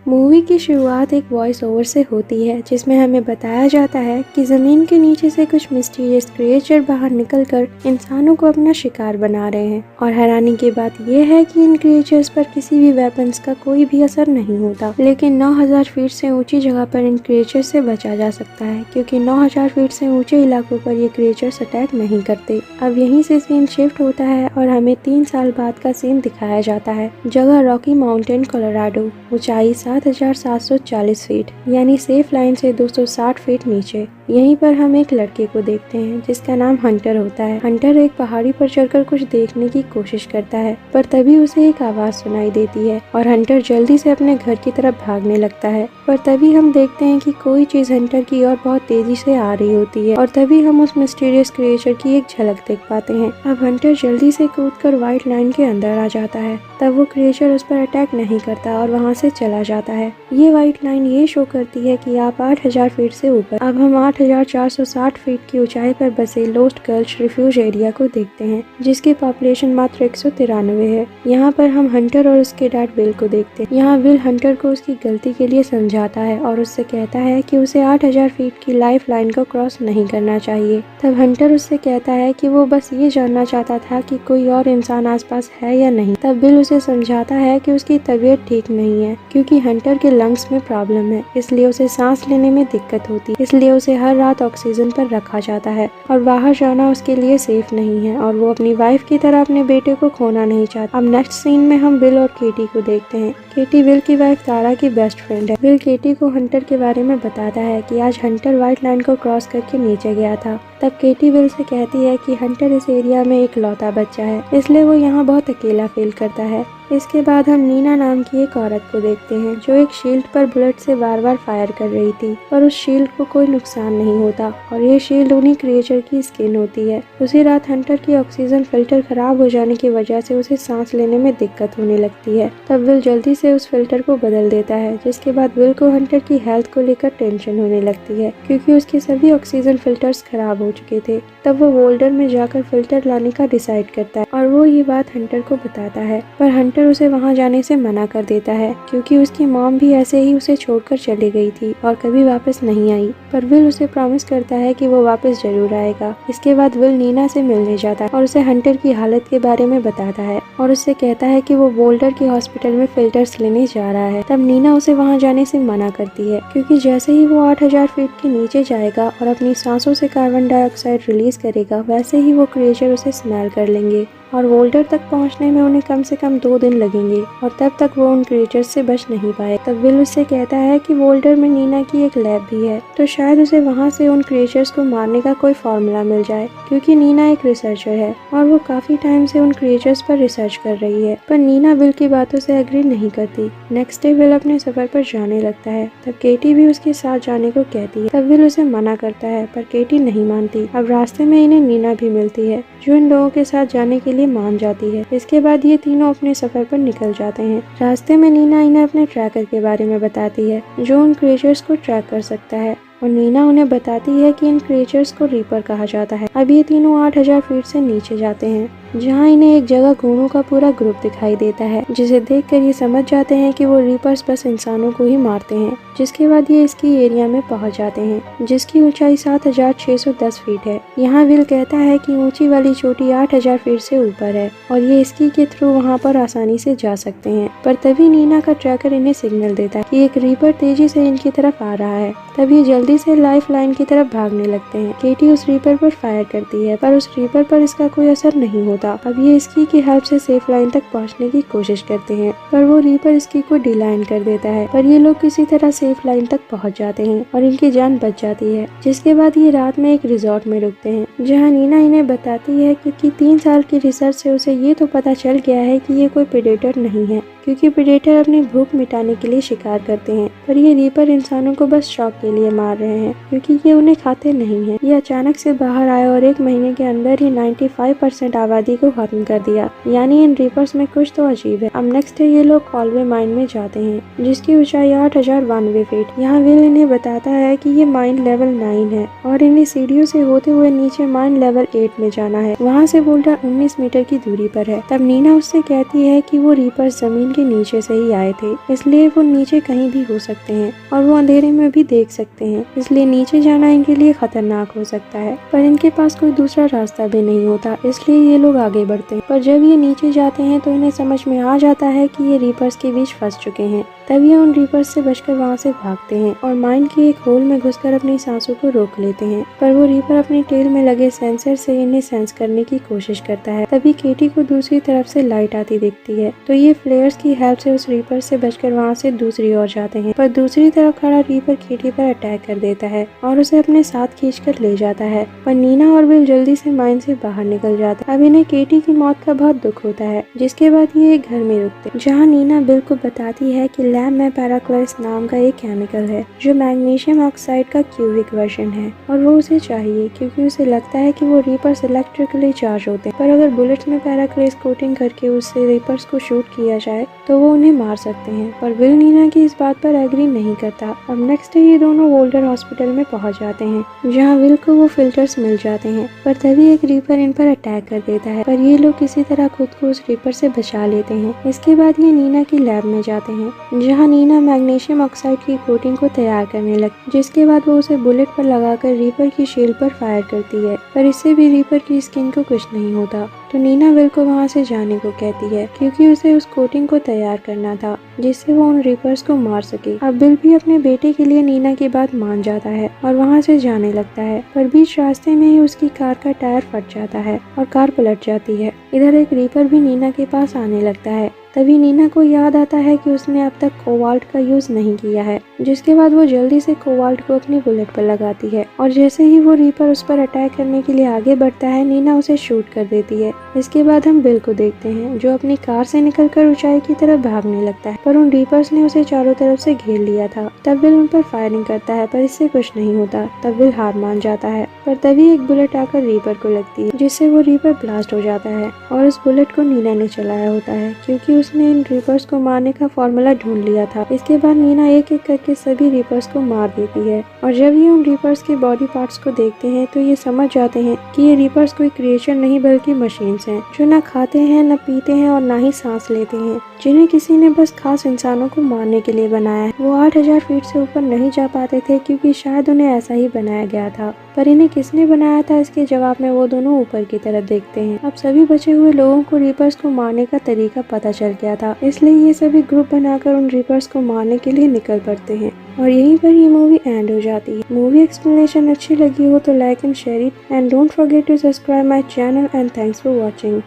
Movie की शुरुआत एक वॉइस ओवर से होती है जिसमें हमें बताया जाता है कि जमीन के नीचे से कुछ मिस्टीरियस क्रिएचर बाहर निकलकर इंसानों को अपना शिकार बना रहे हैं। और हैरानी की बात यह है कि इन क्रिएचर्स पर किसी भी वेपन्स का कोई भी असर नहीं होता, लेकिन 9000 फीट से ऊंची जगह पर इन क्रिएचर्स से बचा जा सकता है क्योंकि 9000 फीट से ऊंचे इलाकों पर ये क्रिएचर्स अटैक नहीं करते। अब यहीं से सीन शिफ्ट होता है और हमें 3 साल बाद का सीन दिखाया जाता है। जगह रॉकी माउंटेन कोलोराडो, ऊंचाई 7740 फीट यानी सेफ लाइन से 260 फीट नीचे। यहीं पर हम एक लड़के को देखते हैं जिसका नाम हंटर होता है। हंटर एक पहाड़ी पर चढ़कर कुछ देखने की कोशिश करता है, पर तभी उसे एक आवाज सुनाई देती है और हंटर जल्दी से अपने घर की तरफ भागने लगता है। पर तभी हम देखते हैं कि कोई चीज हंटर की ओर बहुत तेजी से आ रही होती है और तभी हम उस मिस्टीरियस क्रिएचर की एक झलक देख पाते हैं। अब हंटर जल्दी से कूदकर व्हाइट लाइन के अंदर आ जाता है, तब वो क्रिएचर उस पर अटैक नहीं करता और वहाँ से चला जाता है। ये व्हाइट लाइन ये शो करती है कि आप 8000 फीट से ऊपर। अब हम 8460 फीट की ऊंचाई पर बसे लोस्ट गल्च रिफ्यूज एरिया को देखते हैं जिसकी पॉपुलेशन मात्र 193 है। यहाँ पर हम हंटर और उसके डैड विल को देखते हैं। यहाँ विल हंटर को उसकी गलती के लिए समझाता है और उससे कहता है कि उसे 8000 फीट की लाइफ लाइन को क्रॉस नहीं करना चाहिए। तब हंटर उससे कहता है कि वो बस ये जानना चाहता था कि कोई और इंसान आसपास है या नहीं। तब विल उसे समझाता है कि उसकी तबीयत ठीक नहीं है क्योंकि हंटर के लंग्स में प्रॉब्लम है, इसलिए उसे सांस लेने में दिक्कत होती है, इसलिए उसे हर रात ऑक्सीजन पर रखा जाता है और बाहर जाना उसके लिए सेफ नहीं है और वो अपनी वाइफ की तरह अपने बेटे को खोना नहीं चाहता। अब नेक्स्ट सीन में हम विल और केटी को देखते हैं। केटी विल की वाइफ तारा की बेस्ट फ्रेंड है। विल केटी को हंटर के बारे में बताता है कि आज हंटर व्हाइट लाइन को क्रॉस करके नीचे गया था। तब केटी विल से कहती है कि हंटर इस एरिया में एक लौता बच्चा है, इसलिए वो यहाँ बहुत अकेला फील करता है। इसके बाद हम नीना नाम की एक औरत को देखते हैं जो एक शील्ड पर बुलेट से बार बार फायर कर रही थी, पर उस शील्ड को कोई नुकसान नहीं होता और ये शील्ड उन्हीं क्रिएचर की स्किन होती है। उसी रात हंटर की ऑक्सीजन फिल्टर खराब हो जाने की वजह से उसे सांस लेने में दिक्कत होने लगती है। तब विल जल्दी से उस फिल्टर को बदल देता है, जिसके बाद विल को हंटर की हेल्थ को लेकर टेंशन होने लगती है क्योंकि उसके सभी ऑक्सीजन फिल्टर्स खराब हो चुके थे। तब वो वोल्डर में जाकर फिल्टर लाने का डिसाइड करता है और वो ये बात हंटर को बताता है, पर हंटर उसे वहाँ जाने से मना कर देता है क्योंकि उसकी मॉम भी ऐसे ही उसे छोड़कर चली गई थी और कभी वापस नहीं आई। पर विल उसे प्रॉमिस करता है कि वो वापस जरूर आएगा। इसके बाद विल नीना से मिलने जाता है और उसे हंटर की हालत के बारे में बताता है और उससे कहता है कि वो वोल्डर के हॉस्पिटल में फिल्टर्स लेने जा रहा है। तब नीना उसे वहाँ जाने से मना करती है क्योंकि जैसे ही वो 8000 फीट के नीचे जाएगा और अपनी सांसों से कार्बन डाइऑक्साइड रिलीज करेगा, वैसे ही वो क्रिएचर उसे स्मेल कर लेंगे और वोल्डर तक पहुंचने में उन्हें कम से कम 2 दिन लगेंगे और तब तक वो उन क्रिएचर्स से बच नहीं पाए। तब विल उससे कहता है कि वोल्डर में नीना की एक लैब भी है, तो शायद उसे वहां से उन क्रिएचर्स को मारने का कोई फॉर्मूला मिल जाए क्योंकि नीना एक रिसर्चर है और वो काफी टाइम से उन क्रिएचर्स पर रिसर्च कर रही है। पर नीना विल की बातों से एग्री नहीं करती। नेक्स्ट डे विल अपने सफर पर जाने लगता है। तब केटी भी उसके साथ जाने को कहती है। तब विल उसे मना करता है पर केटी नहीं मानती। अब रास्ते में इन्हें नीना भी मिलती है जो इन लोगों के साथ जाने के लिए मान जाती है। इसके बाद ये तीनों अपने सफर पर निकल जाते हैं। रास्ते में नीना इन्हें अपने ट्रैकर के बारे में बताती है जो उन क्रिएचर्स को ट्रैक कर सकता है और नीना उन्हें बताती है कि इन क्रिएचर्स को रीपर कहा जाता है। अब ये तीनों 8000 फीट से नीचे जाते हैं जहाँ इन्हें एक जगह घोड़ों का पूरा ग्रुप दिखाई देता है, जिसे देखकर ये समझ जाते हैं कि वो रीपर्स बस इंसानों को ही मारते हैं। जिसके बाद ये इसकी एरिया में पहुँच जाते हैं जिसकी ऊंचाई 7610 फीट है। यहाँ विल कहता है कि ऊंची वाली चोटी 8000 फीट से ऊपर है और ये इसकी के थ्रू वहाँ पर आसानी से जा सकते हैं। पर तभी नीना का ट्रैकर इन्हें सिग्नल देता है कि एक रीपर तेजी से इनकी तरफ आ रहा है। तभी जल्दी से लाइफ लाइन की तरफ भागने लगते हैं। केटी उस रीपर पर फायर करती है पर उस रीपर पर इसका कोई असर नहीं होता। अब ये इसकी की हेल्प से सेफ लाइन तक पहुंचने की कोशिश करते हैं, पर वो रीपर इसकी को डिलाइन कर देता है। पर ये लोग किसी तरह सेफ लाइन तक पहुंच जाते हैं और इनकी जान बच जाती है। जिसके बाद ये रात में एक रिजॉर्ट में रुकते हैं जहां नीना इन्हें बताती है कि 3 साल की रिसर्च से उसे ये तो पता चल गया है कि ये कोई प्रेडेटर नहीं है क्योंकि प्रेडेटर अपनी भूख मिटाने के लिए शिकार करते हैं, पर ये रीपर इंसानों को बस शौक के लिए मार रहे हैं क्योंकि ये उन्हें खाते नहीं हैं। ये अचानक से बाहर आए और 1 महीने के अंदर ही 95% आबादी को खत्म कर दिया। यानी इन रीपर्स में कुछ तो अजीब है। अब नेक्स्ट डे ये लोग कॉलवे माइन में जाते हैं जिसकी ऊंचाई 8092 फीट। यहाँ विल इन्हें बताता है कि ये माइन लेवल 9 है और इन्हें सीढ़ियों से होते हुए नीचे माइन लेवल 8 में जाना है। वहाँ से बोल्डर 19 मीटर की दूरी पर है। तब नीना उससे कहती है कि वो रीपर्स जमीन के नीचे से ही आए थे, इसलिए वो नीचे कहीं भी हो सकते हैं और वो अंधेरे में भी देख सकते हैं, इसलिए नीचे जाना इनके लिए खतरनाक हो सकता है। पर इनके पास कोई दूसरा रास्ता भी नहीं होता, इसलिए ये लोग आगे बढ़ते हैं। पर जब ये नीचे जाते हैं तो इन्हें समझ में आ जाता है कि ये रीपर्स के बीच फंस चुके हैं। तब ये उन रीपर्स से बचकर वहाँ से भागते हैं और माइन के एक होल में घुसकर अपनी सांसों को रोक लेते हैं। पर वो रीपर अपनी टेल में लगे सेंसर से इन्हें सेंस करने की कोशिश करता है। तभी केटी को दूसरी तरफ से लाइट आती दिखती है, तो ये फ्लेयर्स की हेल्प से उस रीपर से बचकर वहाँ से दूसरी ओर जाते हैं। पर दूसरी तरफ खड़ा रीपर केटी पर अटैक कर देता है और उसे अपने साथ खींचकर ले जाता है। पर नीना और बिल जल्दी से माइन से बाहर निकल जाता है। अब इन्हें केटी की मौत का बहुत दुख होता है, जिसके बाद ये एक घर में रुकते हैं, जहाँ नीना बिल को बताती है कि लैब में पैराक्लोराइड नाम का एक केमिकल है जो मैग्नीशियम ऑक्साइड का क्यूबिक वर्जन है और वो उसे चाहिए क्योंकि उसे लगता है कि वो रीपर्स इलेक्ट्रिकली चार्ज होते हैं। पर अगर बुलेट्स में पैराक्लोराइड कोटिंग करके उससे रीपर्स को शूट किया जाए तो वो उन्हें मार सकते हैं। पर बिल नीना की इस बात पर एग्री नहीं करता। अब नेक्स्ट डे ये दोनों वोल्डर हॉस्पिटल में पहुंच जाते हैं, जहाँ बिल को वो फिल्टर्स मिल जाते हैं। पर तभी एक रीपर इन पर अटैक कर देता है, पर ये लोग किसी तरह खुद को उस रीपर से बचा लेते हैं। इसके बाद ये नीना की लैब में जाते हैं, जहाँ नीना मैग्नीशियम ऑक्साइड की कोटिंग को तैयार करने लगती, जिसके बाद वो उसे बुलेट पर लगाकर रीपर की शील्ड पर फायर करती है। पर इससे भी रीपर की स्किन को कुछ नहीं होता, तो नीना बिल को वहाँ से जाने को कहती है क्योंकि उसे उस कोटिंग को तैयार करना था जिससे वो उन रीपर्स को मार सके। अब बिल भी अपने बेटे के लिए नीना की बात मान जाता है और वहाँ से जाने लगता है। पर बीच रास्ते में ही उसकी कार का टायर फट जाता है और कार पलट जाती है। इधर एक रीपर भी नीना के पास आने लगता है। तभी नीना को याद आता है कि उसने अब तक कोबाल्ट का यूज नहीं किया है, जिसके बाद वो जल्दी से कोबाल्ट को अपनी बुलेट पर लगाती है और जैसे ही वो रीपर उस पर अटैक करने के लिए आगे बढ़ता है, नीना उसे शूट कर देती है। इसके बाद हम बिल को देखते हैं जो अपनी कार से निकलकर ऊंचाई की तरफ भागने लगता है, पर उन रीपर्स ने उसे चारों तरफ से घेर लिया था। तब बिल उन पर फायरिंग करता है, पर इससे कुछ नहीं होता। तब बिल हार मान जाता है, पर तभी एक बुलेट आकर रीपर को लगती है, जिससे वो रीपर ब्लास्ट हो जाता है और उस बुलेट को नीना ने चलाया होता है क्योंकि उसने इन रीपर्स को मारने का फॉर्मूला ढूंढ लिया था। इसके बाद नीना एक एक करके सभी रीपर्स को मार देती है और जब ये उन रीपर्स के बॉडी पार्ट्स को देखते हैं तो ये समझ जाते हैं कि ये रीपर्स कोई क्रिएशन नहीं बल्कि मशीन्स हैं, जो न खाते हैं, न पीते हैं और न ही सांस लेते हैं, जिन्हें किसी ने बस खास इंसानों को मारने के लिए बनाया है। वो 8000 फीट से ऊपर नहीं जा पाते थे क्योंकि शायद उन्हें ऐसा ही बनाया गया था, पर इन्हें किसने बनाया था इसके जवाब में वो दोनों ऊपर की तरफ देखते हैं। अब सभी बचे हुए लोगों को रीपर्स को मारने का तरीका पता चल गया था, इसलिए ये सभी ग्रुप बनाकर उन रीपर्स को मारने के लिए निकल पड़ते हैं और यहीं पर ये मूवी एंड हो जाती है। मूवी एक्सप्लेनेशन अच्छी लगी हो तो like and share it and don't forget to subscribe my channel and thanks for watching.